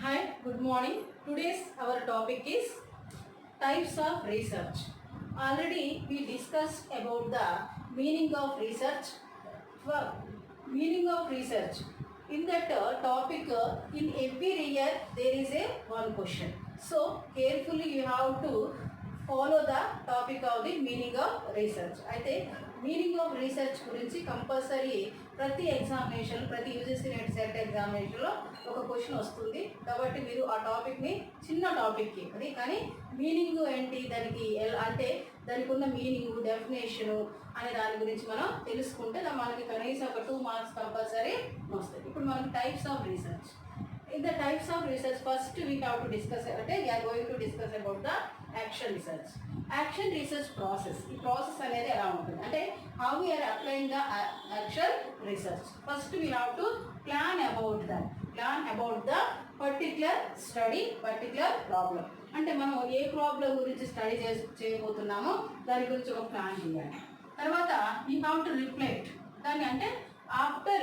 Hi, good morning. Today's our topic is types of research. Already we discussed about the meaning of research. Meaning of research. In that topic, in every year there is a one question. So carefully you have to follow the topic of the meaning of research. అయితే meaning of research గురించి compulsory ప్రతి examination ప్రతి UGC net set ఎగ్జామినేషన్లో ఒక question వస్తుంది. కాబట్టి మీరు ఆ టాపిక్ని చిన్న టాపిక్కి అది కానీ మీనింగ్ ఏంటి దానికి అంటే దానికి ఉన్న మీనింగ్ డెఫినేషను అనే దాని గురించి మనం తెలుసుకుంటే మనకి కనీసం ఒక 2 మార్క్స్ కంపల్సరీ వస్తాయి. ఇప్పుడు మనకి types of research. In the types of research, first we have to discuss, we are going to discuss about the action research. Action research process. The process అనేది ఎలా ఉంటుంది అంటే how we are applying the action research. First we have to plan about the particular study, particular problem. అంటే మనం ఏ problem గురించి study చేయబోతున్నామో దాని గురించి ఒక ప్లాన్ చేయాలి. తర్వాత we have to reflect. దాన్ని అంటే after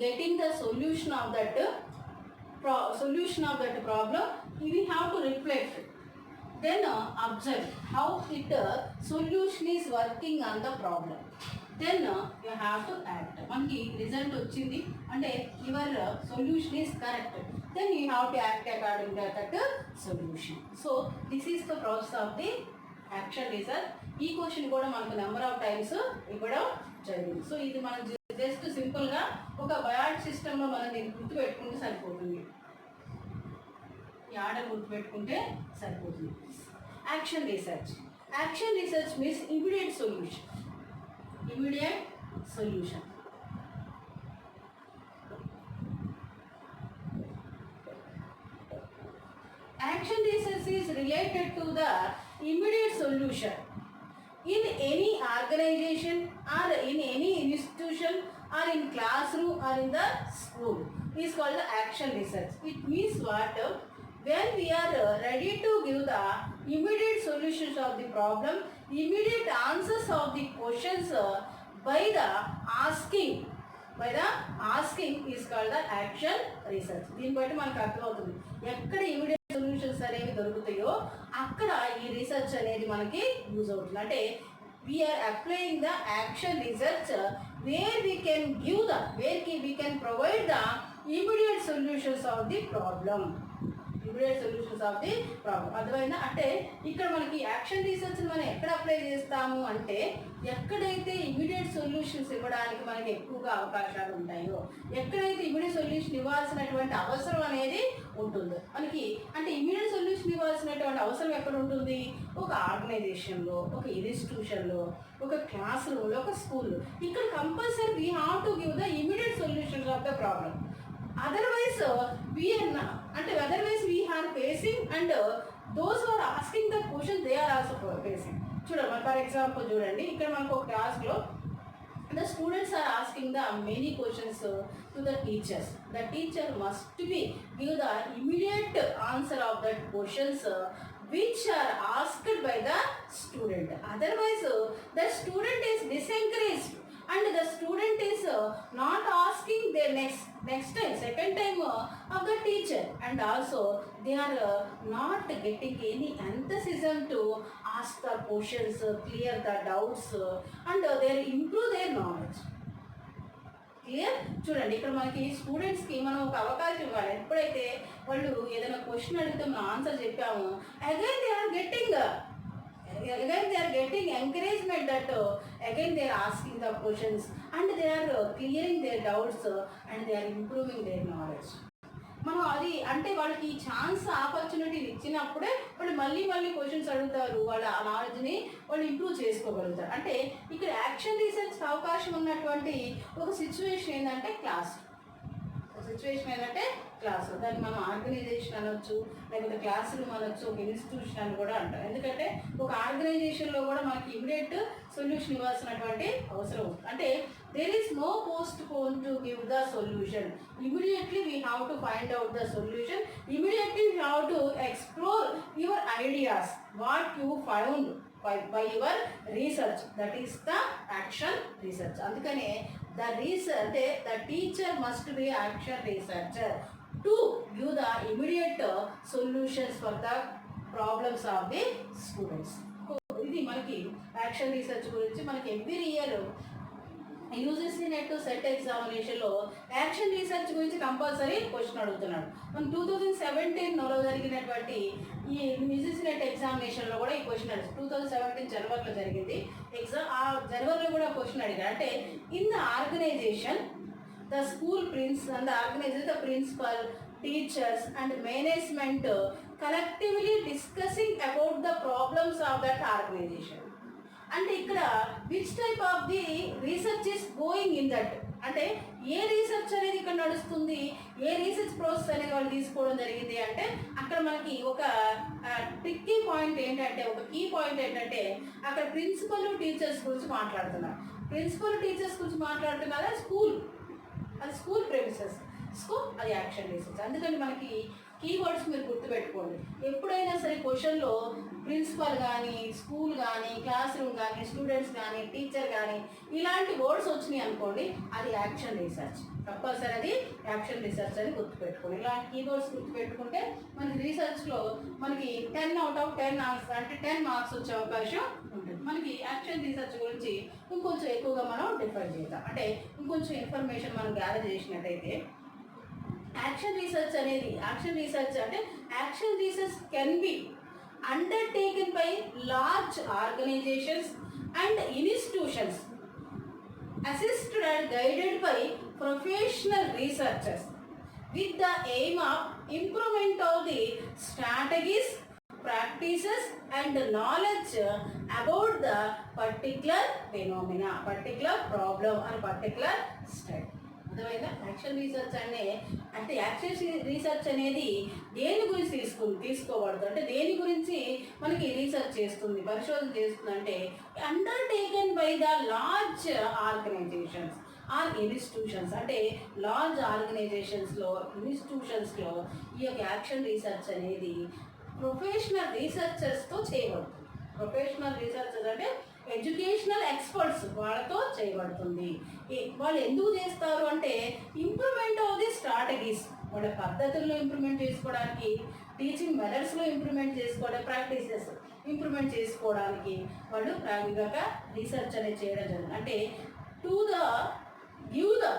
getting the solution of that problem, we have to reflect, then observe how it solution is working on the problem, then you have to act. మనకి result వచ్చింది అంటే your solution is correct, then you have to act according to that solution. So this is the process of the action research. ఈ question కూడా మనకు number of times ఇవ్వడం జరిగింది. So ఇది మనం జస్ట్ సింపుల్గా ఒక బయాడ్ సిస్టంలో మనం దీన్ని గుర్తుపెట్టుకుంటే సరిపోతుంది. ఈ ఆర్డర్ గుర్తుపెట్టుకుంటే సరిపోతుంది. Action research. Action research means immediate solution. Action research is related to the immediate solution in any organization or in any institution or in classroom or in the school is called the action research. It means what? When we are ready to give the immediate solutions of the problem, immediate answers of the questions by the asking is called the action research. దీన్ని బట్టి మనకు అర్థమవుతుంది ఎక్కడ immediate solutions అనేవి దొరుకుతాయో అక్కడ ఈ research అనేది మనకి యూజ్ అవుతుంది. అంటే we are applying the action research where we can give we can provide the immediate solutions of the problem. అర్థమైందా? అంటే ఇక్కడ మనకి యాక్షన్ రీసెర్చ్ మనం ఎక్కడ అప్లై చేస్తాము అంటే ఎక్కడైతే ఇమీడియట్ సొల్యూషన్స్ ఇవ్వడానికి మనకి ఎక్కువగా అవకాశాలు ఉంటాయో, ఎక్కడైతే ఇమీడియట్ సొల్యూషన్ ఇవ్వాల్సినటువంటి అవసరం అనేది ఉంటుందో మనకి. అంటే ఇమీడియట్ సొల్యూషన్ ఇవ్వాల్సినటువంటి అవసరం ఎక్కడ ఉంటుంది? ఒక ఆర్గనైజేషన్లో, ఒక ఇన్స్టిట్యూషన్లో, ఒక క్లాస్ రూమ్లో, ఒక స్కూల్లో. ఇక్కడ compulsory we have to give the immediate solutions of the problem. Otherwise we are facing, and those who are asking the question they are also facing. చూడండి, ఫర్ ఎగ్జాంపుల్ చూడండి, ఇక్కడ మనకు ఒక క్లాస్లో the students are asking the many questions to the teachers. The teacher must give the immediate answer of that questions which are asked by the student. Otherwise the student is disencouraged and the student is not asking their next time, second time of the teacher, and also they are not getting any enthusiasm to ask the questions, clear the doubts, and they improve their knowledge. Clear? చూడండి, ఇక్కడ మనకి స్టూడెంట్స్కి మనం ఒక అవకాశం ఇవ్వాలి. ఎప్పుడైతే వాళ్ళు ఏదైనా క్వశ్చన్ అడిగితే మనం ఆన్సర్ చెప్పాము, again they are getting encouragement that again they are asking the questions and they are clearing their doubts and they are improving their knowledge. మనం అది అంటే వాళ్ళకి ఈ ఛాన్స్ ఆపర్చునిటీ ఇచ్చినప్పుడే వాళ్ళు మళ్ళీ క్వశ్చన్స్ అడుగుతారు, వాళ్ళ నాలెడ్జ్ని వాళ్ళు ఇంప్రూవ్ చేసుకోగలుగుతారు. అంటే ఇక్కడ యాక్షన్ రీసెర్చ్ అవకాశం ఉన్నటువంటి ఒక సిచ్యువేషన్ ఏంటంటే క్లాస్. దాన్ని మనం ఆర్గనైజేషన్ అనొచ్చు, లేకపోతే క్లాస్ రూమ్ అనొచ్చు, ఒక ఇన్స్టిట్యూషన్ అని కూడా అంటారు. ఎందుకంటే ఒక ఆర్గనైజేషన్లో కూడా మనకి ఇమీడియట్ సొల్యూషన్ ఇవ్వాల్సినటువంటి అవసరం ఉంది. అంటే there is no postpone to give the solution. Immediately we have to find out the solution. Immediately we have to explore your ideas, what you found by your research. That is the action research. అందుకనే the teacher must be action researcher to give the immediate solutions for the problems of the students. ఇది మనకి action research గురించి మనకి every year UGC net set ఎగ్జామినేషన్లో action research గురించి compulsory question అడుగుతున్నాడు. మన 2017లో జరిగినటువంటి ఈ యూజీసీ నెట్ ఎగ్జామినేషన్లో కూడా ఈ క్వశ్చన్ అడిగారు. 2017 జనవరిలో జరిగింది ఎగ్జామ్. ఆ జనవరిలో కూడా క్వశ్చన్ అడిగారు. అంటే in the organization the school and the organization the principal, teachers and management collectively discussing about the problems of that organization. అంటే ఇక్కడ which type of the research is going in that, అంటే ఏ research అనేది ఇక్కడ నడుస్తుంది, ఏ research process అనేది వాళ్ళు తీసుకోవడం జరిగింది అంటే అక్కడ మనకి ఒక ట్రిక్కీ పాయింట్ ఏంటంటే, ఒక కీ పాయింట్ ఏంటంటే అక్కడ ప్రిన్సిపల్ టీచర్స్ గురించి మాట్లాడుతున్నారు. ప్రిన్సిపల్ టీచర్స్ గురించి మాట్లాడుతున్నారు. అది స్కూల్ ప్రెమిసెస్. అది యాక్షన్ రీసెర్చ్. అందుకని మనకి కీవర్డ్స్ మీరు గుర్తుపెట్టుకోండి. ఎప్పుడైనా సరే క్వశ్చన్లో ప్రిన్సిపల్ కానీ, స్కూల్ కానీ, క్లాస్ రూమ్ కానీ, స్టూడెంట్స్ కానీ, టీచర్ కానీ ఇలాంటి వర్డ్స్ వచ్చినాయి అనుకోండి, అది యాక్షన్ రీసెర్చ్. కంపల్సరీ అది యాక్షన్ రీసెర్చ్ అని గుర్తుపెట్టుకోండి. ఇలాంటి కీవర్డ్స్ గుర్తుపెట్టుకుంటే మనకి రీసెర్చ్లో మనకి 10 out of 10 అంటే 10 మార్క్స్ వచ్చే అవకాశం ఉంటుంది. మనకి యాక్షన్ రీసెర్చ్ గురించి ఇంకొంచెం ఎక్కువగా మనం డిఫైన్ చేద్దాం. అంటే ఇంకొంచెం ఇన్ఫర్మేషన్ మనం గ్యాదర్ చేసినట్టయితే యాక్షన్ రీసెర్చ్ అంటే action research can be undertaken by large organizations and institutions, assisted and guided by professional researchers with the aim of improvement of the strategies, practices and knowledge about the particular phenomena, particular problem or particular study. అర్థమైందా? Action research అంటే action research అనేది దేని గురించి తీసుకోబడుతుంది అంటే దేని గురించి మనకి రీసెర్చ్ చేస్తుంది, పరిశోధన చేస్తుంది అంటే undertaken by the large organizations or institutions. అంటే లార్జ్ ఆర్గనైజేషన్స్లో, ఇన్స్టిట్యూషన్స్లో ఈ యొక్క యాక్షన్ రీసెర్చ్ అనేది ప్రొఫెషనల్ రీసెర్చర్స్తో చేయబడుతుంది. ప్రొఫెషనల్ రీసెర్చర్స్ అంటే ఎడ్యుకేషనల్ ఎక్స్పర్ట్స్ వాళ్ళతో చేయబడుతుంది. వాళ్ళు ఎందుకు చేస్తారు అంటే ఇంప్రూవ్మెంట్ ఆఫ్ ది స్ట్రాటజీస్, వాళ్ళ పద్ధతుల్లో ఇంప్రూవ్మెంట్ చేసుకోవడానికి, టీచింగ్ మెథడ్స్లో ఇంప్రూవ్మెంట్ చేసుకోవడానికి, ప్రాక్టీసెస్ ఇంప్రూవ్మెంట్ చేసుకోవడానికి వాళ్ళు ప్రాథమికంగా రీసెర్చ్ అనేది చేయడం జరుగుతుంది. అంటే to give the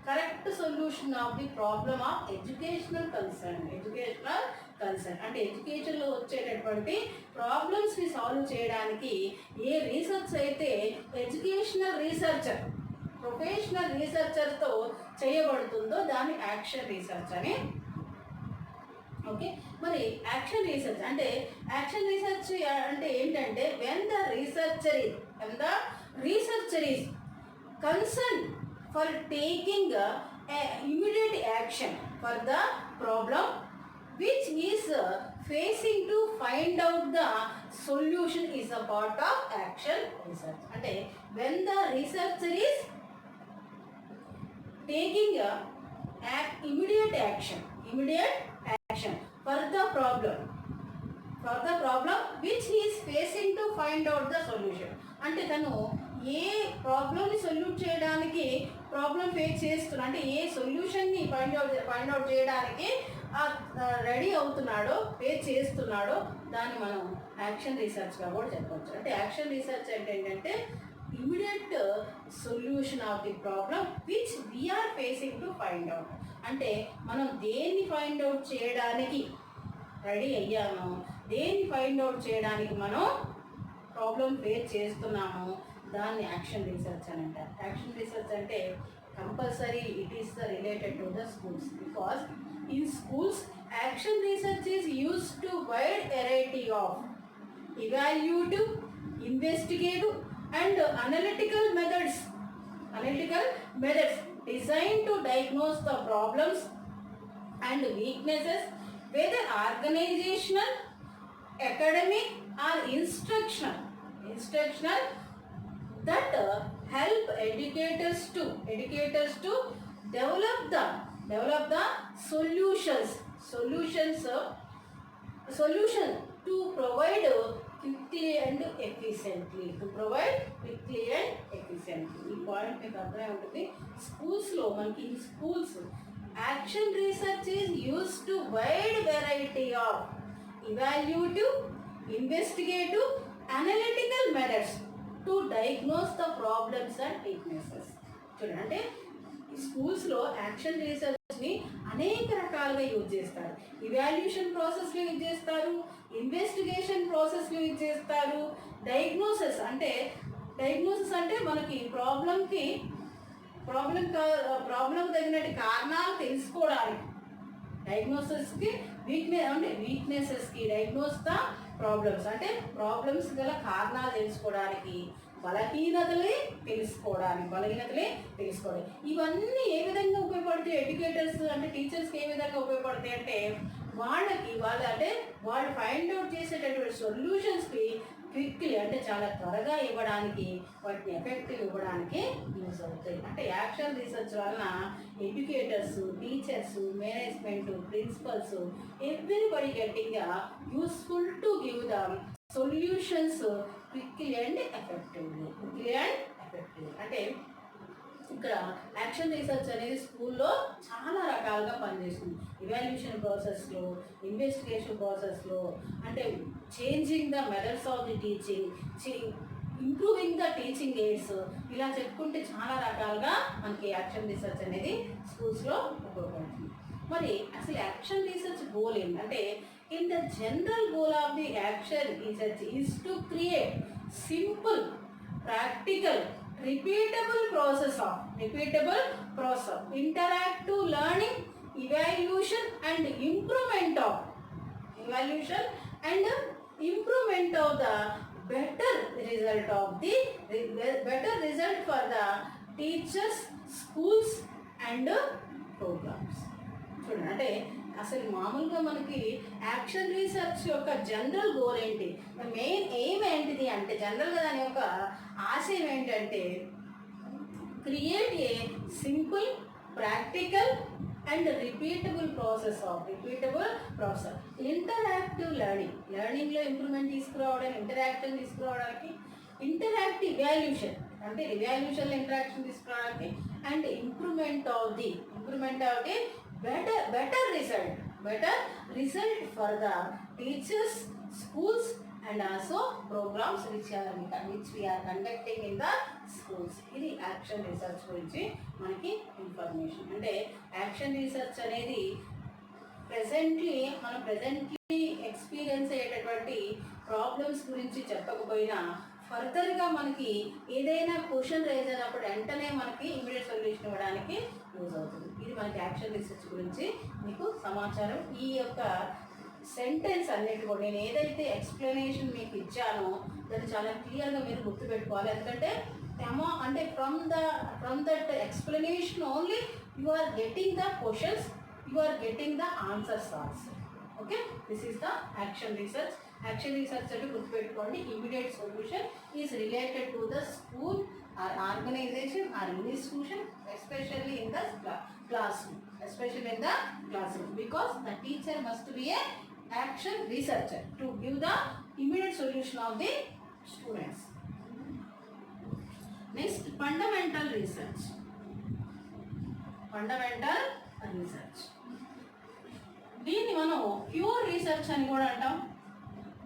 correct solution of the problem of educational concern అంటే ఎడ్యుకేషన్లో వచ్చేటటువంటి ప్రాబ్లమ్స్ని సాల్వ్ చేయడానికి ఏ రీసెర్చ్ అయితే ఎడ్యుకేషనల్ రీసెర్చర్, ప్రొఫెషనల్ రీసెర్చర్తో చేయబడుతుందో దాన్ని యాక్షన్ రీసెర్చ్ అని. ఓకే, మరి యాక్షన్ రీసెర్చ్ అంటే ఏంటంటే when the researcher is concern for taking immediate action for the problem which is facing to find out the solution is a part of action research. అంటే when the researcher is taking immediate action for the problem which he is facing to find out the solution. అంటే తను ఏ ప్రాబ్లమ్ని solute చేయడానికి problem face చేస్తున్నా అంటే ఏ సొల్యూషన్ని find out చేయడానికి ready అవుతున్నాడో, face చేస్తున్నాడో దాన్ని మనం యాక్షన్ రీసెర్చ్గా కూడా చెప్పవచ్చు. అంటే యాక్షన్ రీసెర్చ్ అంటే ఏంటంటే immediate solution of the problem which we are facing to find out. అంటే మనం దేన్ని ఫైండ్ అవుట్ చేయడానికి రెడీ అయ్యామో, దేన్ని ఫైండ్ అవుట్ చేయడానికి మనం ప్రాబ్లం ఫేస్ చేస్తున్నాము, దాన్ని యాక్షన్ రీసెర్చ్ అని అంటారు. యాక్షన్ రీసెర్చ్ అంటే compulsory it is related to the schools because in schools action research is used to wide variety of evaluative, investigative and analytical methods designed to diagnose the problems and weaknesses, whether organizational, academic or instructional that help educators to develop the solution to provide quickly and efficiently. ఈ point మీకు అర్థమై ఉంటుంది. స్కూల్స్లో మనకి Action research is used to wide variety of evaluative, investigative, analytical methods to diagnose the problems and weaknesses. చూడండి, అంటే ఈ స్కూల్స్లో యాక్షన్ రీసెర్చ్ని అనేక రకాలుగా యూజ్ చేస్తారు. ఇవాల్యూషన్ ప్రాసెస్లో యూజ్ చేస్తారు, ఇన్వెస్టిగేషన్ ప్రాసెస్లో యూజ్ చేస్తారు, డయాగ్నోసిస్ అంటే మనకి ప్రాబ్లం తగినట్టు కారణాలు తెలుసుకోవడానికి, డయాగ్నోసిస్కి వీక్నెసెస్కి డయాగ్నోస్ ద ప్రాబ్లమ్స్ అంటే ప్రాబ్లమ్స్ గల కారణాలు తెలుసుకోవడానికి, బలహీనతలే తెలుసుకోవడానికి. ఇవన్నీ ఏ విధంగా ఉపయోగపడతాయి ఎడ్యుకేటర్స్ అంటే టీచర్స్కి ఏ విధంగా ఉపయోగపడతాయి అంటే వాళ్ళు ఫైండ్ అవుట్ చేసేటటువంటి సొల్యూషన్స్కి క్విక్లీ అంటే చాలా త్వరగా ఇవ్వడానికి, వాటిని ఎఫెక్టివ్ ఇవ్వడానికి యూజ్ అవుతాయి. అంటే యాక్షన్ రీసెర్చ్ వలన educators, teachers, management, principals everybody getting useful to give the solutions quickly and effectively. అంటే ఇక్కడ యాక్షన్ రీసెర్చ్ అనేది స్కూల్లో చాలా రకాలుగా పనిచేస్తుంది. ఇవాల్యూషన్ ప్రాసెస్లో, ఇన్వెస్టిగేషన్ ప్రాసెస్లో, అంటే changing the methods of the teaching, improving the teaching AIDS, ఇలా చెప్పుకుంటే చాలా రకాలుగా మనకి యాక్షన్ రీసెర్చ్ అనేది స్కూల్స్లో ఉపయోగపడుతుంది. మరి అసలు యాక్షన్ రీసెర్చ్ గోల్ ఏంటంటే in the general goal of the action research is to create simple, practical, repeatable process of interactive learning, evaluation and improvement of the better result for the teachers, schools and programs. చూడండి, అంటే అసలు మామూలుగా మనకి action research యొక్క general goal ఏంటి, main aim ఏంటిది అంటే జనరల్గా దాని యొక్క ఆశయం ఏంటంటే create a simple, practical and repeatable process. Interactive లెర్నింగ్లో ఇంప్రూవ్మెంట్ తీసుకురావడానికి, ఇంటరాక్టివ్ ఇవాల్యూషన్ అంటే ఇవాల్యూషన్లో ఇంటరాక్షన్ తీసుకురావడానికి, and improvement of the better result for the teachers, schools and also programs which we are conducting in the schools. ఇది action research గురించి మనకి information. అంటే action research అనేది ప్రెజెంట్లీ ఎక్స్పీరియన్స్ అయ్యేటటువంటి ప్రాబ్లమ్స్ గురించి చెప్పకపోయినా ఫర్దర్గా మనకి ఏదైనా క్వశ్చన్ రేజ్ అయినప్పుడు వెంటనే మనకి ఇమీడియట్ సొల్యూషన్ ఇవ్వడానికి యూజ్ అవుతుంది. ఇది మనకి యాక్షన్ రీసెర్చ్ గురించి మీకు సమాచారం. ఈ యొక్క సెంటెన్స్ అన్నిటి కూడా నేను ఏదైతే ఎక్స్ప్లెనేషన్ మీకు ఇచ్చానో దాన్ని చాలా క్లియర్గా మీరు గుర్తుపెట్టుకోవాలి. ఎందుకంటే అంటే from that explanation only you are getting the questions, you are getting the answers also. Okay, this is the action research. Action research అంటే గుర్తుపెట్టుకోండి, immediate solution is related to the school or organization or institution, especially in the classroom, because the teacher must be a action researcher to give the immediate solution of the students. Next, fundamental research. దీన్ని మనం pure research అని కూడా అంటాం,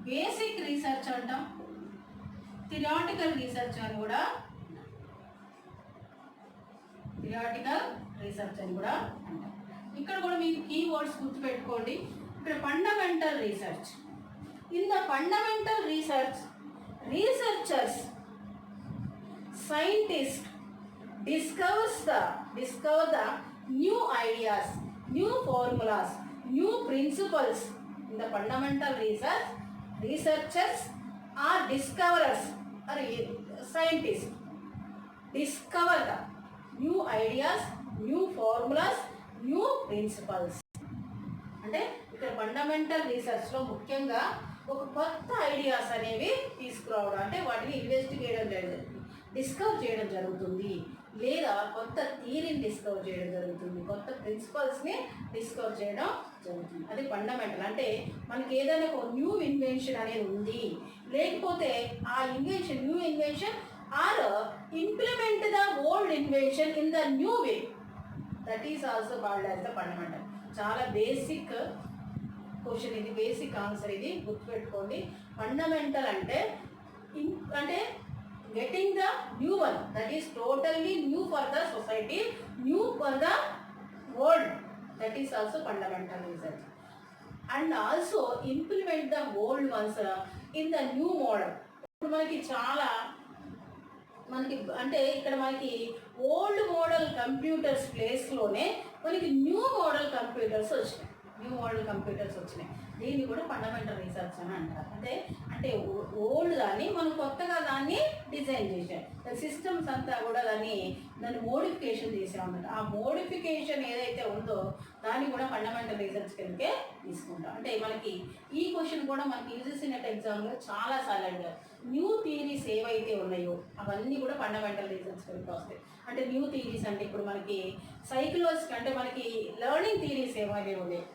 basic research అంటాం, theoretical research అని కూడా అంటాం. ఇక్కడ కూడా మీకు కీవర్డ్స్ గుర్తుపెట్టుకోండి. ఇక్కడ fundamental research. In the fundamental research, researchers, scientists discover the new ideas, new formulas, new principles. In the fundamental research, researchers are discoverers or scientists discover the new ideas, new formulas, new principles. అంటే ఇక్కడ fundamental రీసెర్చ్లో ముఖ్యంగా ఒక కొత్త ideas అనేవి తీసుకురావడం, అంటే వాటిని discover చేయడం జరుగుతుంది, లేదా కొత్త థియరీని డిస్కవర్ చేయడం జరుగుతుంది, కొత్త ప్రిన్సిపల్స్ని డిస్కవర్ చేయడం జరుగుతుంది. అది ఫండమెంటల్. అంటే మనకి ఏదైనా ఒక న్యూ ఇన్వెన్షన్ అనేది ఉంది, లేకపోతే ఆ new invention or implement the old invention in the new way. That is also called as the fundamental. చాలా బేసిక్ క్వశ్చన్ ఇది, బేసిక్ ఆన్సర్ ఇది, గుర్తుపెట్టుకోండి. ఫండమెంటల్ అంటే అంటే getting the new one, that is totally new for the society, new for the world, that is also fundamental research. And also implement the old ones in the new model. ఇప్పుడు మనకి అంటే ఇక్కడ మనకి old model computers ప్లేస్లోనే మనకి new model computers వచ్చినాయి. దీన్ని కూడా ఫండమెంటల్ రీసెర్చ్ అని అంటారు. అంటే ఓల్డ్ దాన్ని మనం కొత్తగా దాన్ని డిజైన్ చేసాం, సిస్టమ్స్ అంతా కూడా దాన్ని మోడిఫికేషన్ చేసామన్నమాట. ఆ మోడిఫికేషన్ ఏదైతే ఉందో దాన్ని కూడా ఫండమెంటల్ రీసెర్చ్ కిందకే తీసుకుంటాం. అంటే మనకి ఈ క్వశ్చన్ కూడా మనకి యూజీసీ నెట్ ఎగ్జామ్లో చాలాసార్లు అడిగారు. న్యూ థియరీస్ ఏవైతే ఉన్నాయో అవన్నీ కూడా ఫండమెంటల్ రీసెర్చ్ కిందకి వస్తాయి. అంటే న్యూ థియరీస్ అంటే ఇప్పుడు మనకి సైకలాజిక్ అంటే మనకి లెర్నింగ్ థియరీస్ ఏమైనా ఉన్నాయి,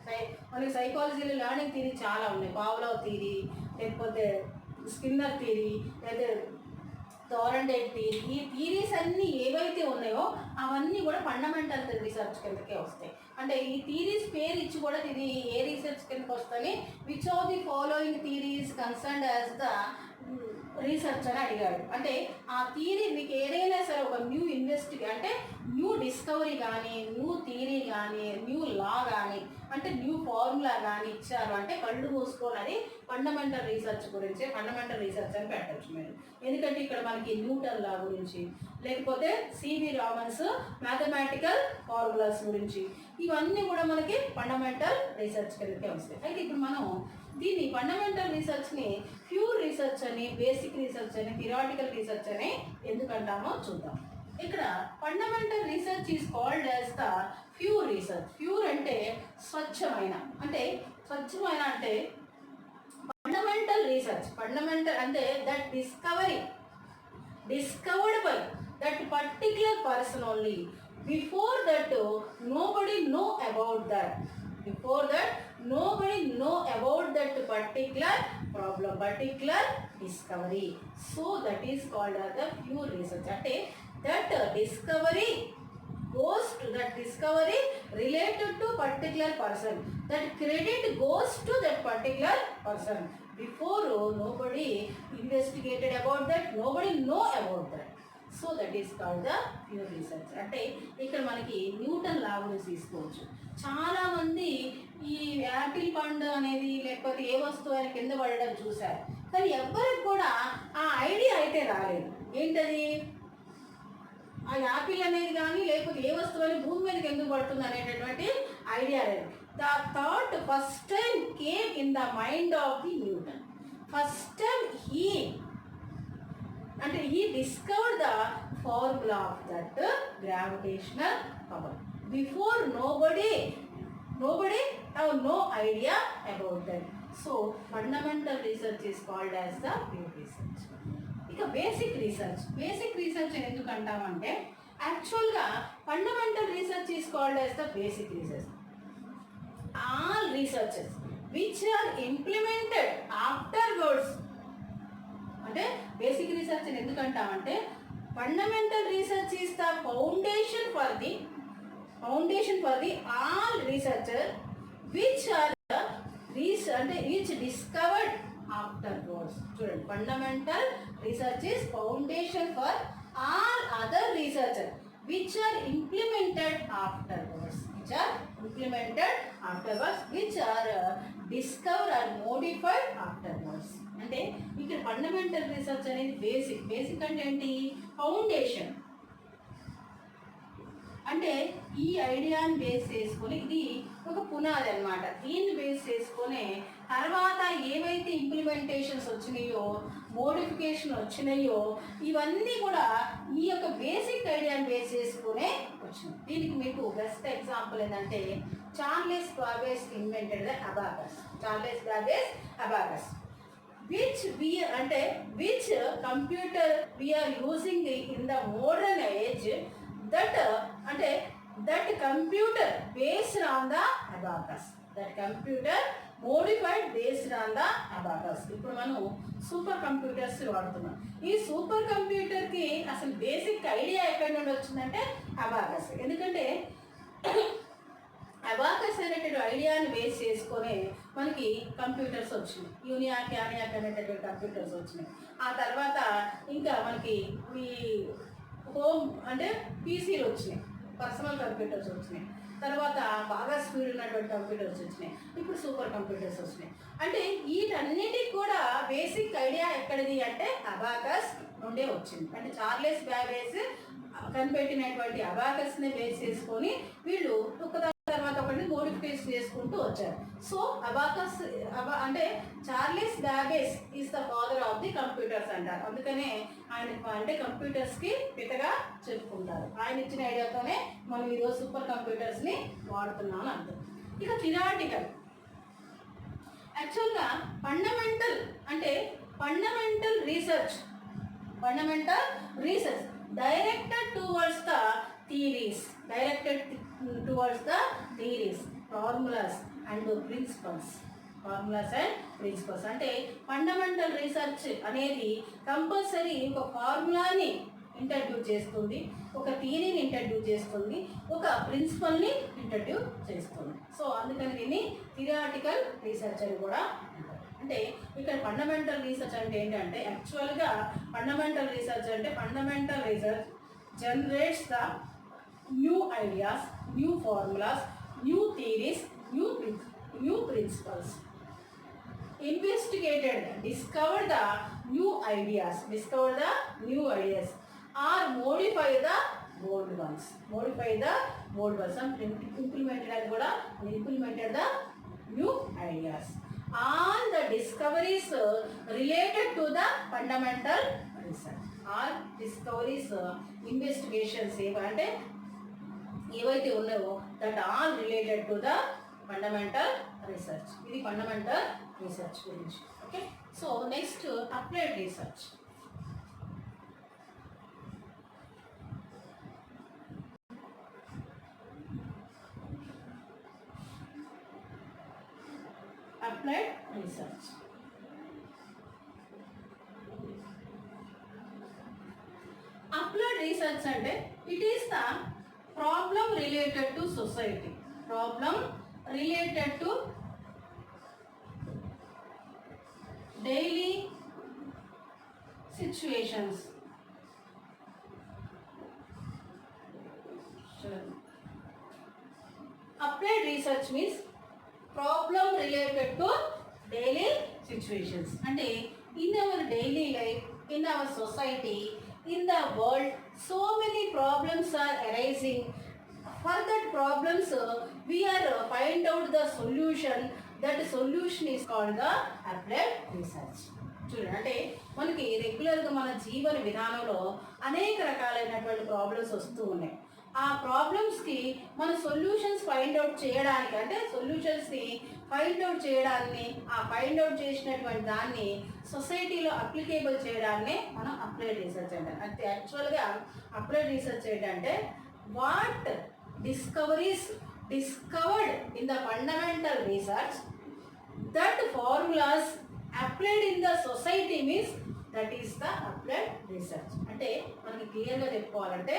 మనకి సైకాలజీలో లెర్నింగ్ థియరీ చాలా ఉన్నాయి. పావ్లోవ్ థియరీ, లేకపోతే స్కిన్నర్ థియరీ, లేదా థారన్డైట్ థియరీ. ఈ థియరీస్ అన్నీ ఏవైతే ఉన్నాయో అవన్నీ కూడా ఫండమెంటల్ రీసెర్చ్ కిందకే వస్తాయి. అంటే ఈ థియరీస్ పేరు ఇచ్చి కూడా ఇది ఏ రీసెర్చ్ కిందకి వస్తాయి, which of the following theories concerned as the research అని అడిగాడు. అంటే ఆ థియరీ మీకు ఏదైనా సరే ఒక న్యూ అంటే న్యూ డిస్కవరీ కానీ, న్యూ థియరీ కానీ, న్యూ లా కానీ, అంటే న్యూ ఫార్ములా కానీ ఇచ్చారు అంటే కళ్ళు మూసుకొని అది ఫండమెంటల్ రీసెర్చ్ గురించి ఫండమెంటల్ రీసెర్చ్ అని పెట్టచ్చు మీరు. ఎందుకంటే ఇక్కడ మనకి న్యూటన్ లా గురించి, లేకపోతే సివి రామన్స్ మ్యాథమెటికల్ ఫార్ములాస్ గురించి, ఇవన్నీ కూడా మనకి ఫండమెంటల్ రీసెర్చ్ కిందకే వస్తాయి. అయితే ఇప్పుడు మనం దీన్ని ఫండమెంటల్ రీసెర్చ్ని ప్యూర్ రీసెర్చ్ అని, బేసిక్ రీసెర్చ్ అని, థియరాటికల్ రీసెర్చ్ అని ఎందుకంటామో చూద్దాం. ఇక్కడ fundamental research is called as the pure research. Pure అంటే స్వచ్ఛమైన, అంటే ఫండమెంటల్ రీసెర్చ్. ఫండమెంటల్ అంటే that discovered by that particular person only. Before that nobody know about that. Before that nobody know about that particular problem, particular discovery. So that is called as the pure research. Ante that discovery goes to that discovery related to particular person, that credit goes to that particular person. Before nobody investigated about that, nobody know about that. So that is called the pure research. అంటే ఇక్కడ మనకి Newton law గురించి తీసుకోవచ్చు. చాలామంది ఈ Apple పండు అనేది లేకపోతే ఏ వస్తువు అని కింద పడడం చూశారు, కానీ ఎవ్వరికి కూడా ఆ ఐడియా అయితే రాలేదు. ఏంటది ఆ యాపిల్ అనేది కానీ లేకపోతే ఏ వస్తువు అని భూమి మీదకి ఎందుకు పడుతుంది అనేటటువంటి ఐడియా లేదు. The thought first time came in the mind of the Newton. First time he discovered the formula of that gravitational power. Before nobody have no idea about that. So fundamental research is called as the pure research. ఇక basic research ఎందుకు అంటామంటే యాక్చువల్గా fundamental research is called as the basic research. All researches which are implemented afterwards. అంటే basic research ఎందుకంటామంటే fundamental research is the foundation for the all researcher which are which discovered afterwards. చూడండి, fundamental research is foundation for all other researcher which are implemented afterwards, which are discovered or modified afterwards. అంటే ఇక్కడ fundamental research అనేది basic అంటే ఏంటి, foundation. అంటే ఈ ఐడియాని base చేసుకొని ఇది ఒక పునాది అన్నమాట. దీన్ని బేస్ చేసుకొని తర్వాత ఏవైతే ఇంప్లిమెంటేషన్స్ వచ్చినాయో, మోడిఫికేషన్ వచ్చినాయో, ఇవన్నీ కూడా ఈ యొక్క బేసిక్ ఐడియాని బేస్ చేసుకునే వచ్చినాయి. దీనికి మీకు బెస్ట్ ఎగ్జాంపుల్ ఏంటంటే Charles Babbage invented the abacus. which computer we are using in the modern age, that computer based on the abacus, that computer modified based on the abacus. ఇప్పుడు మనం super computers వాడుతున్నాం. ఈ super కంప్యూటర్కి అసలు basic idea ఎక్కడి నుండి వచ్చిందంటే abacus. ఎందుకంటే abacus అనేటువంటి ఐడియాని బేస్ చేసుకొని మనకి కంప్యూటర్స్ వచ్చినాయి. యూనియాక్ యానియాక్ అనేటటువంటి కంప్యూటర్స్ వచ్చినాయి. ఆ తర్వాత ఇంకా మనకి ఈ హోమ్ అంటే పీసీలు వచ్చినాయి, పర్సనల్ కంప్యూటర్స్ వచ్చినాయి. తర్వాత బాగా స్పీడ్ ఉన్నటువంటి కంప్యూటర్స్ వచ్చినాయి. ఇప్పుడు సూపర్ కంప్యూటర్స్ వచ్చినాయి. అంటే వీటన్నిటికి కూడా బేసిక్ ఐడియా ఎక్కడిది అంటే అబాకస్ నుండే వచ్చింది. అంటే చార్లెస్ బ్యాబేజ్ కనిపెట్టినటువంటి అబాకస్ని బేస్ చేసుకొని వీళ్ళు తర్వాత ఒకటి మోడిఫికేషన్ చేసుకుంటూ వచ్చారు. సో అబాకస్ అంటే Charles Babbage is the father of the computers అంటారు. అందుకనే ఆయన అంటే కంప్యూటర్స్కి పితగా చెప్పుకుంటారు. ఆయన ఇచ్చిన ఐడియాతోనే మనం ఈరోజు సూపర్ కంప్యూటర్స్ని వాడుతున్నాం అని అర్థం. ఇక థియరాటికల్, యాక్చువల్గా ఫండమెంటల్ అంటే fundamental research directed towards the theories, formulas and principles. అంటే ఫండమెంటల్ రీసెర్చ్ అనేది కంపల్సరీ ఒక ఫార్ములాని ఇంట్రడ్యూస్ చేస్తుంది, ఒక థియరీని ఇంట్రడ్యూస్ చేస్తుంది, ఒక ప్రిన్సిపల్ని ఇంట్రడ్యూస్ చేస్తుంది. సో అందుకని దీన్ని థియరాటికల్ రీసెర్చ్ అని కూడా అంటే ఇక్కడ ఫండమెంటల్ రీసెర్చ్ అంటే ఏంటంటే యాక్చువల్గా fundamental research generates the new ideas, new formulas, new theories, new principles. discover the new ideas or modify the old ones. Implemented the new ideas. All the discoveries related to the fundamental research. All discoveries, investigations అంటే ఏవైతే ఉన్నాయో that all related to the fundamental research. ఇది fundamental research గురించి. Okay, so next applied research. Applied research. Applied research అంటే it is the problem related to society. Problem related to daily situations. Applied research means problem related to daily situations. అంటే in our daily life, in our society, in the world, so many problems are arising. For that problems, we are find out the solution. That solution is called the applied research. చూడండి, అంటే మనకి రెగ్యులర్గా మన జీవన విధానంలో అనేక రకాలైనటువంటి problems వస్తూ ఉన్నాయి. ఆ ప్రాబ్లమ్స్కి మన సొల్యూషన్స్ ఫైండ్ అవుట్ చేయడానికి, అంటే సొల్యూషన్స్ని ఫైండ్ అవుట్ చేయడాన్ని, ఆ ఫైండ్ అవుట్ చేసినటువంటి దాన్ని సొసైటీలో అప్లికేబుల్ చేయడాన్ని మనం అప్లైడ్ రీసెర్చ్ అంటాం. అంటే యాక్చువల్గా అప్లైడ్ రీసెర్చ్ ఏంటంటే what discoveries discovered in the fundamental research, that formulas applied in the society means that is the applied research. అంటే మనకి క్లియర్గా చెప్పుకోవాలంటే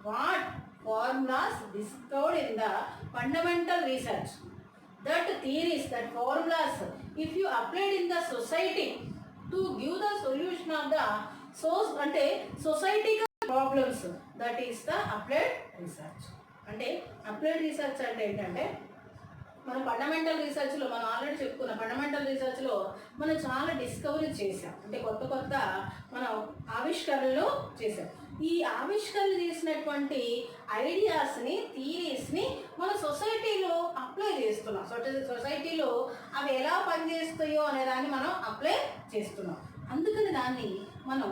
what formulas discovered in the fundamental research, that theories, that formulas, if you applied in the society to give the solution of the source అంటే societal problems, that is the applied research. అంటే applied research అంటే ఏంటంటే మనం fundamental రీసెర్చ్లో మనం already చెప్పుకున్న fundamental రీసెర్చ్లో మనం చాలా discovery చేసాం. అంటే కొత్త మనం ఆవిష్కరణలు చేసాం. ఈ ఆవిష్కరణ చేసినటువంటి ఐడియాస్ని, థియరీస్ని మన సొసైటీలో అప్లై చేస్తున్నాం. సొసైటీలో అవి ఎలా పనిచేస్తాయో అనే దాన్ని మనం అప్లై చేస్తున్నాం. అందుకని దాన్ని మనం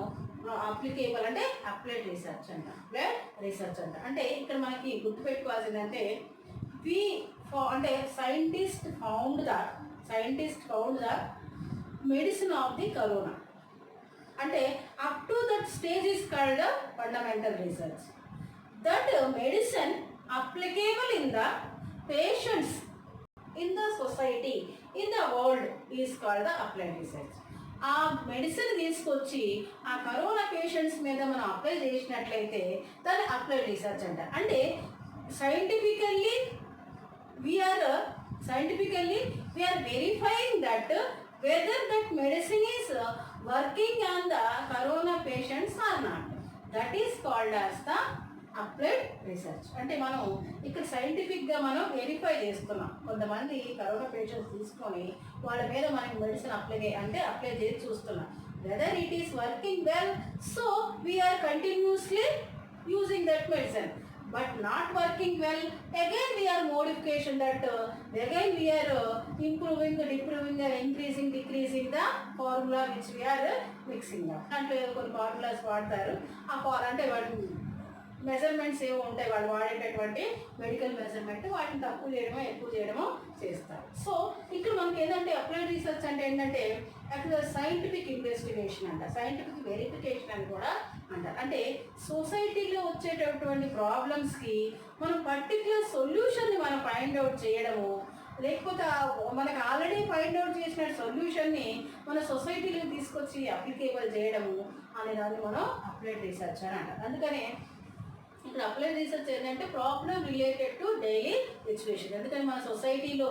అప్లికేబుల్ అంటే అప్లైడ్ రీసెర్చ్ అంట. అంటే ఇక్కడ మనకి గుర్తుపెట్టుకోవాల్సిందంటే అంటే scientist found the medicine of the corona. అంటే up to that stage is called fundamental research. That medicine applicable in the patients, in the society, in the world is called the applied research. ఆ medicine తీసుకొచ్చి ఆ corona patients మీద మనం apply చేసినట్లయితే దాన్ని applied research అంటారు. అంటే scientifically we are verifying that whether that medicine is working on the corona patients or not. That is called as the applied research. అంటే మనం ఇక్కడ సైంటిఫిక్గా మనం వెరిఫై చేస్తున్నాం. కొంతమంది కరోనా పేషెంట్స్ తీసుకొని వాళ్ళ మీద మనకి మెడిసిన్ అప్లై చేసి చూస్తున్నాం. Whether it is working well, so we are continuously using that medicine. But not working well, again we are modification that again we are improving, improving and increasing, decreasing the formula which we are mixing up. అంటే కొన్ని formulas వాడతారు. ఆ అంటే వాటి measurements ఏమో ఉంటాయి, వాళ్ళు వాడేటటువంటి medical measurement, వాటిని తక్కువ చేయడమో ఎక్కువ చేయడమో చేస్తారు. సో ఇక్కడ మనకి ఏంటంటే అప్లైడ్ రీసెర్చ్ అంటే ఏంటంటే యాక్చువల్గా సైంటిఫిక్ ఇన్వెస్టిగేషన్ అంట, సైంటిఫిక్ వెరిఫికేషన్ అని కూడా అంటారు. అంటే సొసైటీలో వచ్చేటటువంటి ప్రాబ్లమ్స్కి మనం పర్టికులర్ సొల్యూషన్ని మనం ఫైండ్ అవుట్ చేయడము, లేకపోతే మనకు ఆల్రెడీ ఫైండ్ అవుట్ చేసిన సొల్యూషన్ని మన సొసైటీలోకి తీసుకొచ్చి అప్లికేబుల్ చేయడము అనే దాన్ని మనం అప్లైడ్ రీసెర్చ్ అని అంటారు. అందుకనే ఇక్కడ అప్లైడ్ రీసెర్చ్ ఏంటంటే problem related to daily situation. ఎందుకంటే మన సొసైటీలో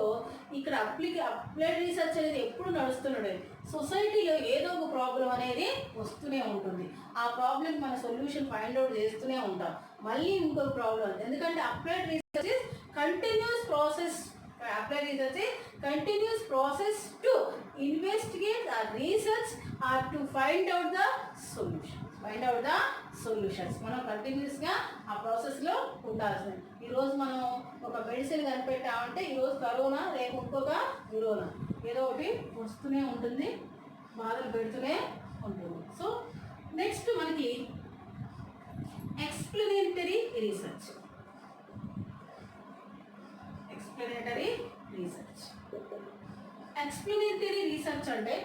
ఇక్కడ అప్లైడ్ రీసెర్చ్ అనేది ఎప్పుడు నడుస్తున్నాడు. సొసైటీలో ఏదో ఒక ప్రాబ్లం అనేది వస్తూనే ఉంటుంది. ఆ ప్రాబ్లమ్ మన సొల్యూషన్ ఫైండ్ అవుట్ చేస్తూనే ఉంటాం. మళ్ళీ ఇంకొక ప్రాబ్లం, ఎందుకంటే applied research is continuous process. Applied research is continuous process to investigate or research or to find out the solutions. మనం కంటిన్యూస్గా ఆ ప్రాసెస్లో ఉండాల్సింది. ఈరోజు మనం ఒక మెడిసిన్ కనిపెట్టామంటే ఈరోజు కరోనా, రేపు ఇంకొక కరోనా, ఏదో ఒకటి వస్తూనే ఉంటుంది, బాధలు పెడుతూనే ఉంటుంది. సో నెక్స్ట్ మనకి ఎక్స్ప్లెనేటరీ రీసెర్చ్. ఎక్స్ప్లెనేటరీ రీసెర్చ్ అంటే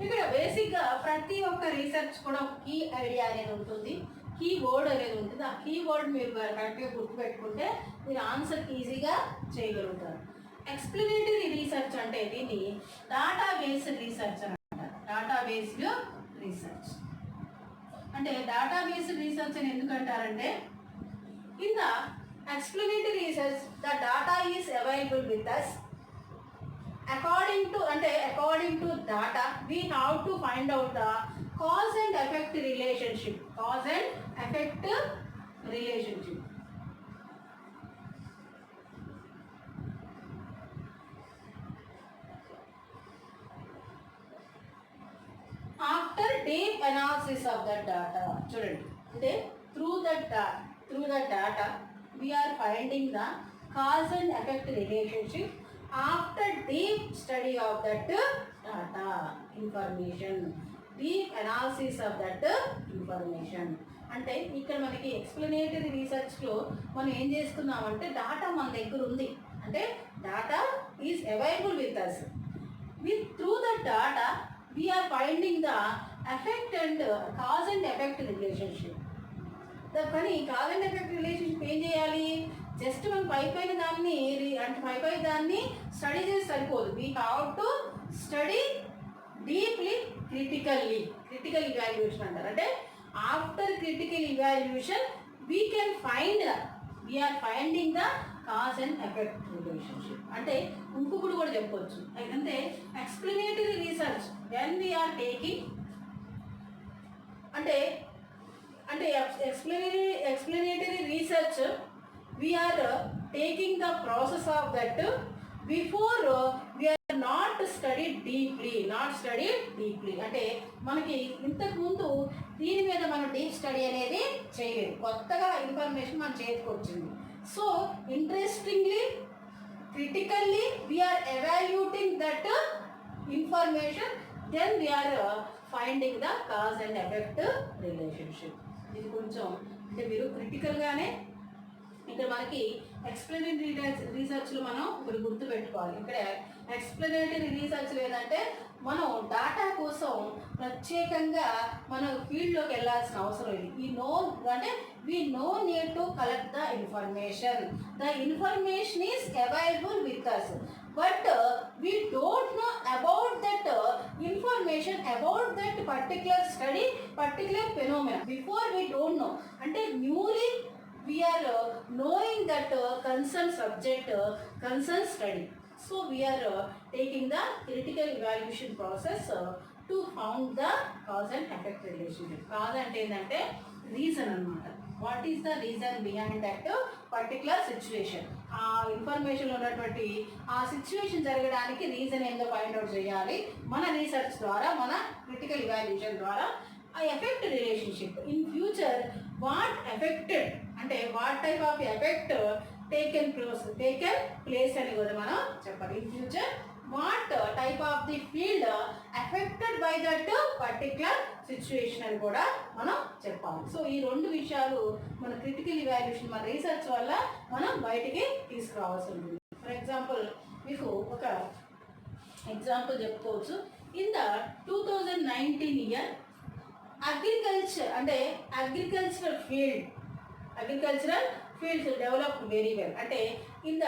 ఇక్కడ బేసిక్గా ప్రతి ఒక్క రీసెర్చ్ కూడా ఒక కీ ఐడియా అనేది ఉంటుంది, కీ వర్డ్ అనేది ఉంటుంది. ఆ కీ వర్డ్ మీరు కరెక్ట్గా గుర్తుపెట్టుకుంటే మీరు ఆన్సర్ ఈజీగా చేయగలుగుతారు. ఎక్స్ప్లెనేటరీ రీసెర్చ్ అంటే దీన్ని డాటా బేస్డ్ రీసెర్చ్ అని అంటారు. డాటా బేస్డ్ రీసెర్చ్ అంటే డాటా బేస్డ్ రీసెర్చ్ అని ఎందుకంటారంటే in the explanatory research the data is available with us according to data we have to find out the cause and effect relationship. After deep analysis of the data, చూడండి, అంటే through the data we are finding the cause and effect relationship after deep study of that data information, deep analysis of that information. అంటే ఇక్కడ మనకి explanatory రీసెర్చ్లో మనం ఏం చేస్తున్నామంటే data మన దగ్గర ఉంది, అంటే data is available with us. Through the data we are finding the effect and cause and effect relationship. కానీ కాజ్ అండ్ ఎఫెక్ట్ రిలేషన్షిప్ ఏం చేయాలి, జస్ట్ మనం పైన దాన్ని అంటే పై దాన్ని స్టడీ చేసి సరిపోదు. We have to study deeply, critical evaluation అంటారు. అంటే after critical evaluation we are finding the cause and effect relationship. అంటే ఇంకొకటి కూడా చెప్పవచ్చు, అంటే explanatory research when we are taking అంటే explanatory research we are taking the process of that before we are not studied deeply. అంటే మనకి ఇంతకు ముందు దీని మీద మనం డీప్ స్టడీ అనేది చేయలేదు, కొత్తగా ఇన్ఫర్మేషన్ మన చేతికి వచ్చింది. So interestingly critically we are evaluating that information, then we are finding the cause and effect relationship. ఇది కొంచెం అంటే మీరు క్రిటికల్గానే ఇక్కడ మనకి ఎక్స్ప్లెనేటరీ రీసెర్చ్లో మనం ఇప్పుడు గుర్తుపెట్టుకోవాలి. ఇక్కడ ఎక్స్ప్లెనేటరీ రీసెర్చ్ లేదంటే మనం డాటా కోసం ప్రత్యేకంగా మనం ఫీల్డ్లోకి వెళ్ళాల్సిన అవసరం లేదు. we no need to collect the information. The information is available with us, but we don't know about that information, about that particular study, particular phenomena. Before we don't know, అంటే we are knowing that concerned subject, concerned study. So we are taking the critical evaluation process to found the cause and effect relationship. Cause అంటే ఏంటంటే reason అన్నమాట. What is the reason behind that particular situation. ఆ ఇన్ఫర్మేషన్లో ఉన్నటువంటి ఆ situation జరగడానికి reason ఏందో find out చేయాలి మన రీసెర్చ్ ద్వారా, మన క్రిటికల్ ఇవాల్యుయేషన్ ద్వారా. ఆ effect relationship in future what effected అంటే what type of effect taken place అని కూడా మనం చెప్పాలి. In future what type of the field effected by that particular situation అని కూడా మనం చెప్పాలి. సో ఈ రెండు విషయాలు మన క్రిటికల్ ఇవాల్యుయేషన్, మన రీసెర్చ్ వల్ల మనం బయటికి తీసుకురావాల్సి ఉంటుంది. ఫర్ ఎగ్జాంపుల్ మీకు ఒక ఎగ్జాంపుల్ చెప్పుకోవచ్చు. ఇన్ ద 2019 ఇయర్ అగ్రికల్చర్ అంటే agricultural fields developed very well. అంటే in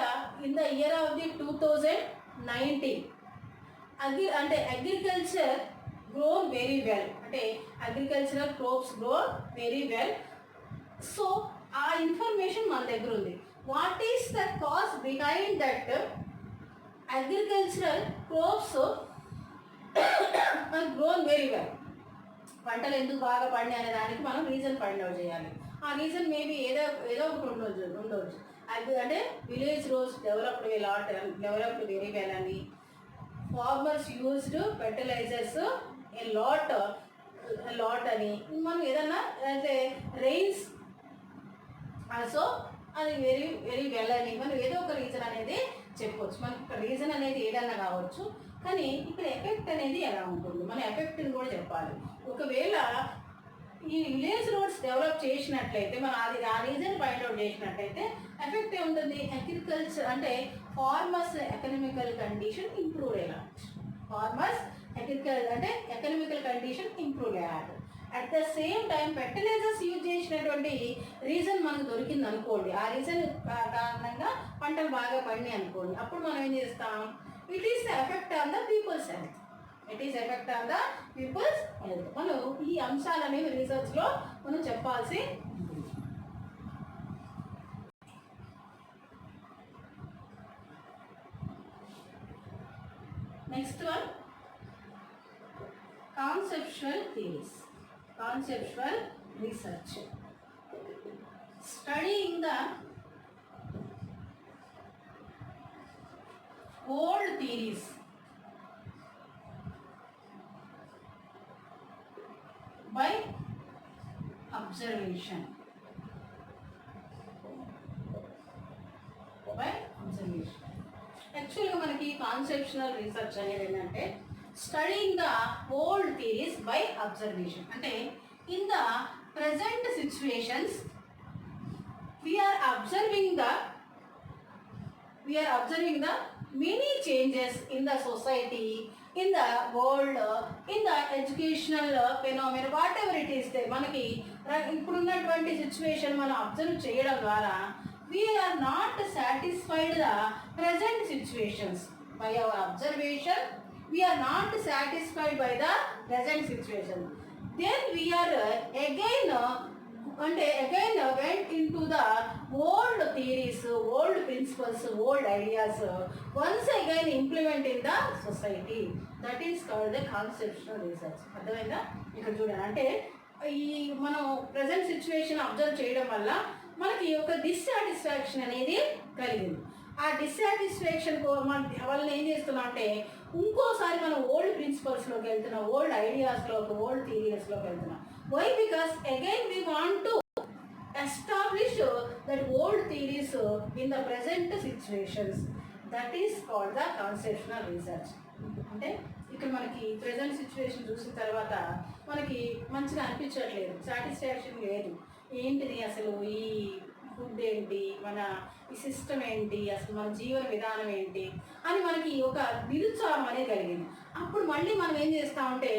the year of the 2019 agriculture grown very well. అంటే agricultural crops grow very well. So ఆ ఇన్ఫర్మేషన్ మన దగ్గర ఉంది. What is the cause behind that agricultural crops grown very well. పంటలు ఎందుకు బాగా పండి అనే దానికి మనం రీజన్ ఫైండ్ అవుట్ చేయాలి. ఆ రీజన్ మేబీ ఏదో ఒకటి ఉండవచ్చు. అంటే village roads developed very well అని, farmers used fertilizers a lot అని, మనం ఏదన్నా అంటే రెయిన్స్ ఆల్సో అది వెరీ వెరీ వెల్ అని మనం ఏదో ఒక రీజన్ అనేది చెప్పవచ్చు. మనకి ఇక్కడ రీజన్ అనేది ఏదన్నా కావచ్చు, కానీ ఇక్కడ ఎఫెక్ట్ అనేది ఎలా ఉంటుంది, మన ఎఫెక్ట్ని కూడా చెప్పాలి. ఒకవేళ ఈ విలేజ్ రోడ్స్ డెవలప్ చేసినట్లయితే మనం ఆ రీజన్ ఫైండ్ అవుట్ చేసినట్లయితే ఎఫెక్ట్ ఏముంటుంది, అగ్రికల్చర్ అంటే ఫార్మర్స్ ఎకనామికల్ కండిషన్ ఇంప్రూవ్ అయ్యాలి. ఫార్మర్స్ ఎకనామికల్ కండిషన్ ఇంప్రూవ్ అయ్యాలి. At the same time fertilizers use చేసినటువంటి రీజన్ మనకు దొరికింది అనుకోండి, ఆ రీజన్ కారణంగా పంటలు బాగా పండినాయి అనుకోండి, అప్పుడు మనం ఏం చేస్తాం, it is the effect on the people's health. మనం ఈ అంశాలనేవి రీసెర్చ్లో మనం చెప్పాల్సి ఉంటుంది. Next one conceptual research. Studying the old theories by observation. యాక్చువల్గా మనకి కాన్సెప్షనల్ రీసెర్చ్ అనేది ఏంటంటే studying the old theories by observation. అంటే in the present situations we are observing the many changes in the society, in the world, in the educational phenomena, whatever it is there. మనకి ఇప్పుడు ఉన్నటువంటి situation మనం observe చేయడం ద్వారా we are not satisfied the present situations. By our observation we are not satisfied by the present situation. Then we are again went into the old theories, old principles, old ideas, once again implement in the society. That is called the conceptual research. అర్థమైందా? ఇక్కడ చూడండి, అంటే ఈ మనం present situation observe చేయడం వల్ల మనకి ఒక డిస్సాటిస్ఫాక్షన్ అనేది కలిగింది. ఆ డిస్సాటిస్ఫాక్షన్ వల్ల ఏం చేస్తున్నాం అంటే ఇంకోసారి మనం ఓల్డ్ ప్రిన్సిపల్స్లోకి వెళ్తున్నాం, ఓల్డ్ ఐడియాస్లోకి, ఓల్డ్ థియరీస్లోకి వెళ్తున్నాం. Why? Because again we want to establish that old theories in the present situations. That is called the conceptual research. అంటే ఇక్కడ మనకి ప్రజెంట్ సిచ్యువేషన్ చూసిన తర్వాత మనకి మంచిగా అనిపించట్లేదు, సాటిస్ఫాక్షన్ లేదు. ఏంటిది అసలు, ఈ ఫుడ్ ఏంటి, మన ఈ సిస్టమ్ ఏంటి, అసలు మన జీవన విధానం ఏంటి అని మనకి ఒక నిరుత్సాహం అనేది కలిగింది. అప్పుడు మళ్ళీ మనం ఏం చేస్తామంటే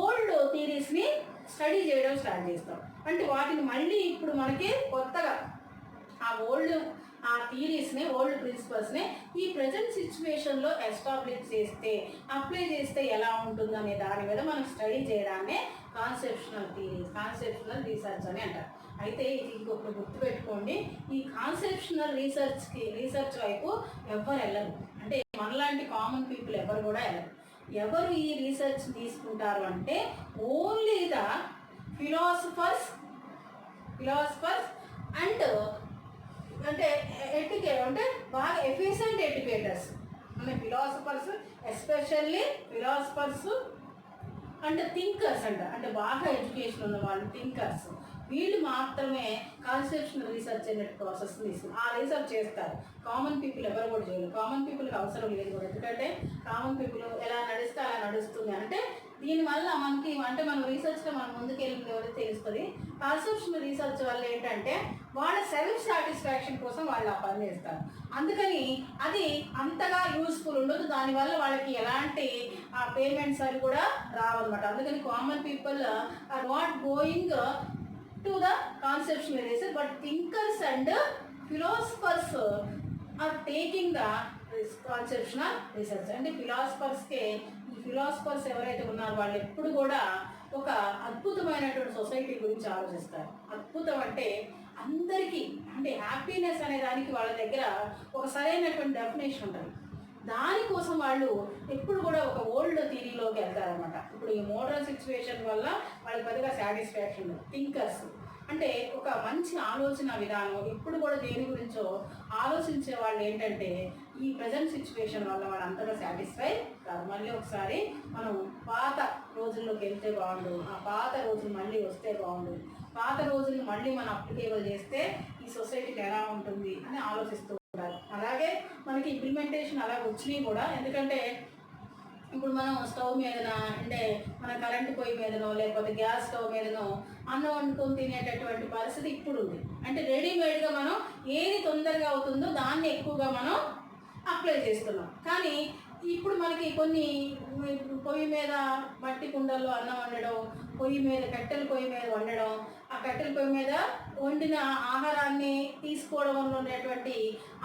ఓల్డ్ థియరీస్ని స్టడీ చేయడం స్టార్ట్ చేస్తాం. అంటే వాటిని మళ్ళీ ఇప్పుడు మనకి కొత్తగా ఆ థియరీస్ని, ఓల్డ్ ప్రిన్సిపల్స్ని ఈ ప్రజెంట్ సిచ్యువేషన్లో ఎస్టాబ్లిష్ చేస్తే, అప్లై చేస్తే ఎలా ఉంటుందనే దాని మీద మనం స్టడీ చేయడాన్ని కాన్సెప్షనల్ రీసెర్చ్ అని అంటారు. అయితే ఇది ఇంకొకటి గుర్తుపెట్టుకోండి, ఈ కాన్సెప్షనల్ రీసెర్చ్ వైపు ఎవరు వెళ్ళరు, అంటే మనలాంటి కామన్ పీపుల్ ఎవరు కూడా వెళ్ళరు. ఎవరు ఈ రీసెర్చ్ తీసుకుంటారు అంటే ఓన్లీ ద ఫిలాసఫర్స్ అండ్ అంటే అంటే బాగా ఎఫిషియెంట్ ఎడ్యుకేటర్స్, అంటే philosophers, especially philosophers and thinkers అంటే బాగా ఎడ్యుకేషన్ ఉన్న వాళ్ళు థింకర్స్, వీళ్ళు మాత్రమే కాన్సెప్షనల్ రీసెర్చ్ అనే ప్రాసెస్ తీసుకుని ఆ రీసెర్చ్ చేస్తారు. కామన్ పీపుల్ ఎవరు కూడా చేయరు, కామన్ పీపుల్కి అవసరం లేదు కూడా, ఎందుకంటే కామన్ పీపుల్ ఎలా నడిస్తే అలా నడుస్తుంది. అంటే దీనివల్ల మనకి అంటే మనం రీసెర్చ్లో మనం ముందుకెళ్ళింది ఎవరైతే తెలుస్తుంది. కాన్సెప్షనల్ రీసెర్చ్ వల్ల ఏంటంటే వాళ్ళ సెల్ఫ్ సాటిస్ఫాక్షన్ కోసం వాళ్ళు ఆ పని చేస్తారు, అందుకని అది అంతగా యూస్ఫుల్ ఉండదు, దానివల్ల వాళ్ళకి ఎలాంటి పేమెంట్స్ అవి కూడా రావన్నమాట. అందుకని common people are not going to the conceptual research, but thinkers and philosophers are taking the conceptual research. అంటే ఈ ఫిలాసఫర్స్ ఎవరైతే ఉన్నారో వాళ్ళు ఎప్పుడు కూడా ఒక అద్భుతమైనటువంటి సొసైటీ గురించి ఆలోచిస్తారు. అద్భుతం అంటే అందరికీ అంటే హ్యాపీనెస్ అనే దానికి వాళ్ళ దగ్గర ఒక సరైనటువంటి డెఫినేషన్ ఉంటుంది. దానికోసం వాళ్ళు ఎప్పుడు కూడా ఒక ఓల్డ్ థియరీలోకి వెళ్తారనమాట. ఇప్పుడు ఈ మోడర్న్ సిచ్యువేషన్ వల్ల వాళ్ళకి పెద్దగా సాటిస్ఫాక్షన్ థింకర్స్ అంటే ఒక మంచి ఆలోచన విధానం ఎప్పుడు కూడా దేని గురించో ఆలోచించే వాళ్ళు ఏంటంటే ఈ ప్రజెంట్ సిచ్యువేషన్ వల్ల వాళ్ళు అంతగా సాటిస్ఫై కాదు. మళ్ళీ ఒకసారి మనం పాత రోజుల్లోకి వెళ్తే బాగుండు, ఆ పాత రోజులు మళ్ళీ వస్తే బాగుండు, పాత రోజులు మళ్ళీ మనం అప్లికేబుల్ చేస్తే ఈ సొసైటీకి ఎలా ఉంటుంది అని ఆలోచిస్తూ ఉంటారు. అలాగే మనకి ఇంప్లిమెంటేషన్ అలా వచ్చినాయి కూడా, ఎందుకంటే ఇప్పుడు మనం స్టవ్ మీదన అంటే మన కరెంటు పొయ్యి మీదనో లేకపోతే గ్యాస్ స్టవ్ మీదనో అన్నం వండుకొని తినేటటువంటి పరిస్థితి ఇప్పుడు ఉంది. అంటే రెడీమేడ్గా మనం ఏది తొందరగా అవుతుందో దాన్ని ఎక్కువగా మనం అప్లై చేస్తున్నాం. కానీ ఇప్పుడు మనకి కొన్ని పొయ్యి మీద మట్టి కుండల్లో అన్నం వండడం, కట్టెల పొయ్యి మీద వండడం, ఆ కట్టెల పొయ్యి మీద వండిన ఆహారాన్ని తీసుకోవడం వల్ల ఉండేటువంటి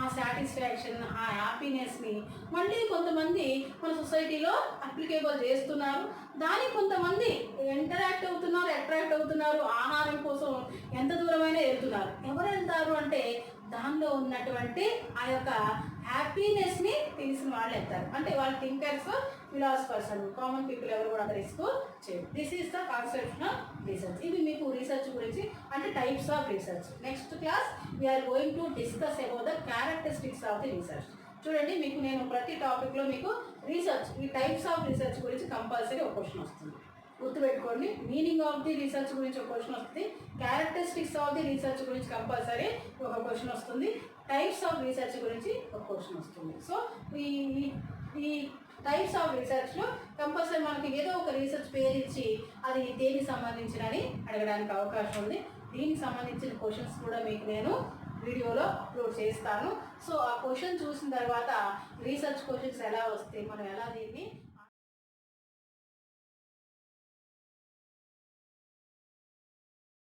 ఆ సాటిస్ఫాక్షన్, ఆ హ్యాపీనెస్ని మళ్ళీ కొంతమంది మన సొసైటీలో అప్లికేబుల్ చేస్తున్నారు. దానికి కొంతమంది అట్రాక్ట్ అవుతున్నారు, ఆహారం కోసం ఎంత దూరమైనా వెళ్తున్నారు. ఎవరు వెళ్తారు అంటే దానిలో ఉన్నటువంటి ఆ యొక్క హ్యాపీనెస్ని తెలిసిన వాళ్ళు వెళ్తారు. అంటే వాళ్ళు thinkers, philosophers and common people ఎవరు కూడా రిస్క్ చేయరు. This is the conceptual research. ఇది మీకు రీసెర్చ్ గురించి అంటే types of research. Next class we are going to discuss about the characteristics of the research. చూడండి, మీకు నేను ప్రతి టాపిక్లో మీకు రీసెర్చ్ ఈ టైప్స్ ఆఫ్ రీసెర్చ్ గురించి కంపల్సరీ ఒక క్వశ్చన్ వస్తుంది. గుర్తుపెట్టుకోండి, మీనింగ్ ఆఫ్ ది రీసెర్చ్ గురించి ఒక క్వశ్చన్ వస్తుంది, క్యారెక్టరిస్టిక్స్ ఆఫ్ ది రీసెర్చ్ గురించి కంపల్సరీ ఒక క్వశ్చన్ వస్తుంది, టైప్స్ ఆఫ్ రీసెర్చ్ గురించి ఒక క్వశ్చన్ వస్తుంది. సో ఈ టైప్స్ ఆఫ్ రీసెర్చ్లో కంపల్సరీ మనకి ఏదో ఒక రీసెర్చ్ పేరు ఇచ్చి అది దేనికి సంబంధించినని అడగడానికి అవకాశం ఉంది. దీనికి సంబంధించిన క్వశ్చన్స్ కూడా మీకు నేను వీడియోలో అప్లోడ్ చేస్తాను. సో ఆ క్వశ్చన్ చూసిన తర్వాత రీసెర్చ్ క్వశ్చన్స్ ఎలా వస్తాయి, మనం ఎలా దీన్ని